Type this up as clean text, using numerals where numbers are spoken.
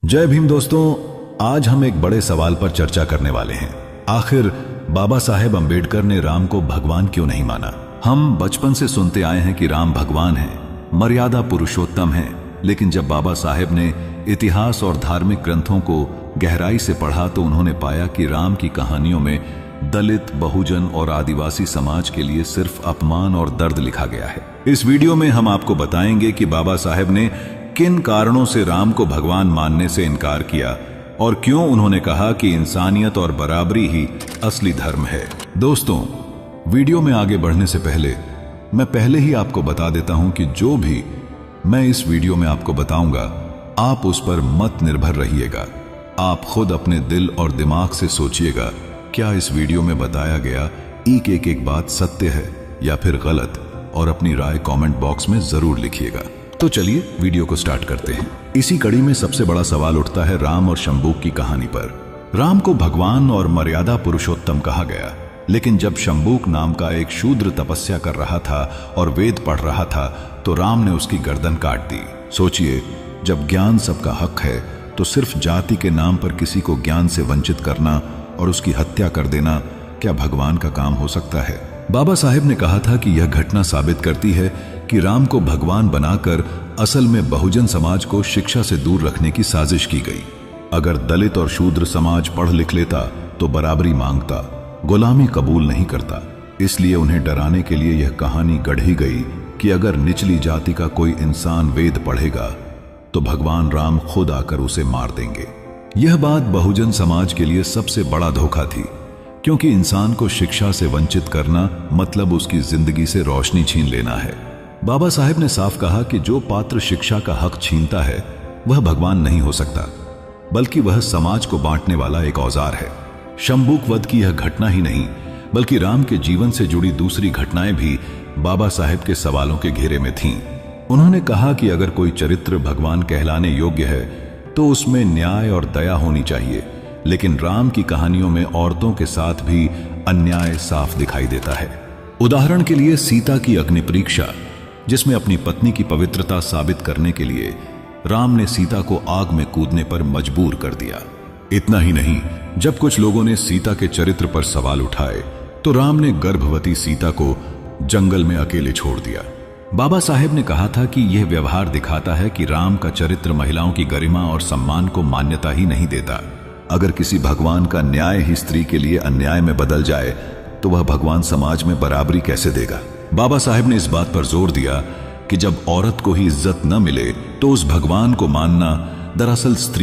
जय भीम दोस्तों, आज हम एक बड़े सवाल पर चर्चा करने वाले हैं। आखिर बाबा साहेब अंबेडकर ने राम को भगवान क्यों नहीं माना? हम बचपन से सुनते आए हैं कि राम भगवान है, मर्यादा पुरुषोत्तम है, लेकिन जब बाबा साहेब ने इतिहास और धार्मिक ग्रंथों को गहराई से पढ़ा तो उन्होंने पाया कि राम की कहानियों में दलित, बहुजन और आदिवासी समाज के लिए सिर्फ अपमान और दर्द लिखा गया है। इस वीडियो में हम आपको बताएंगे कि बाबा साहेब ने किन कारणों से राम को भगवान मानने से इनकार किया और क्यों उन्होंने कहा कि इंसानियत और बराबरी ही असली धर्म है। दोस्तों, वीडियो में आगे बढ़ने से पहले मैं पहले ही आपको बता देता हूं कि जो भी मैं इस वीडियो में आपको बताऊंगा आप उस पर मत निर्भर रहिएगा। आप खुद अपने दिल और दिमाग से सोचिएगा, क्या इस वीडियो में बताया गया एक बात सत्य है या फिर गलत, और अपनी राय कमेंट बॉक्स में जरूर लिखिएगा। तो चलिए वीडियो को स्टार्ट करते हैं। इसी कड़ी में सबसे बड़ा सवाल उठता है राम और शंबूक की कहानी पर। राम को भगवान और मर्यादा पुरुषोत्तम कहा गया, लेकिन जब शंबूक नाम का एक शूद्र तपस्या कर रहा था और वेद पढ़ रहा था तो राम ने उसकी गर्दन काट दी। सोचिए, जब ज्ञान सबका हक है तो सिर्फ जाति के नाम पर किसी को ज्ञान से वंचित करना और उसकी हत्या कर देना क्या भगवान का काम हो सकता है? बाबा साहेब ने कहा था कि यह घटना साबित करती है कि राम को भगवान बनाकर असल में बहुजन समाज को शिक्षा से दूर रखने की साजिश की गई। अगर दलित और शूद्र समाज पढ़ लिख लेता तो बराबरी मांगता, गुलामी कबूल नहीं करता। इसलिए उन्हें डराने के लिए यह कहानी गढ़ी गई कि अगर निचली जाति का कोई इंसान वेद पढ़ेगा तो भगवान राम खुद आकर उसे मार देंगे। यह बात बहुजन समाज के लिए सबसे बड़ा धोखा थी, क्योंकि इंसान को शिक्षा से वंचित करना मतलब उसकी जिंदगी से रोशनी छीन लेना है। बाबा साहेब ने साफ कहा कि जो पात्र शिक्षा का हक छीनता है वह भगवान नहीं हो सकता, बल्कि वह समाज को बांटने वाला एक औजार है। शंबूक वध की यह घटना ही नहीं, बल्कि राम के जीवन से जुड़ी दूसरी घटनाएं भी बाबा साहेब के सवालों के घेरे में थीं। उन्होंने कहा कि अगर कोई चरित्र भगवान कहलाने योग्य है तो उसमें न्याय और दया होनी चाहिए, लेकिन राम की कहानियों में औरतों के साथ भी अन्याय साफ दिखाई देता है। उदाहरण के लिए सीता की अग्नि परीक्षा, जिसमें अपनी पत्नी की पवित्रता साबित करने के लिए राम ने सीता को आग में कूदने पर मजबूर कर दिया। इतना ही नहीं, जब कुछ लोगों ने सीता के चरित्र पर सवाल उठाए तो राम ने गर्भवती सीता को जंगल में अकेले छोड़ दिया। बाबा साहेब ने कहा था कि यह व्यवहार दिखाता है कि राम का चरित्र महिलाओं की गरिमा और सम्मान को मान्यता ही नहीं देता। अगर किसी भगवान का न्याय ही स्त्री के लिए अन्याय में बदल जाए तो वह भगवान समाज में बराबरी कैसे देगा? बाबा साहेब ने इस बात पर जोर दिया कि जब औरत को ही इज्जत न मिले तो उस भगवान को मानना दरअसल स्त्री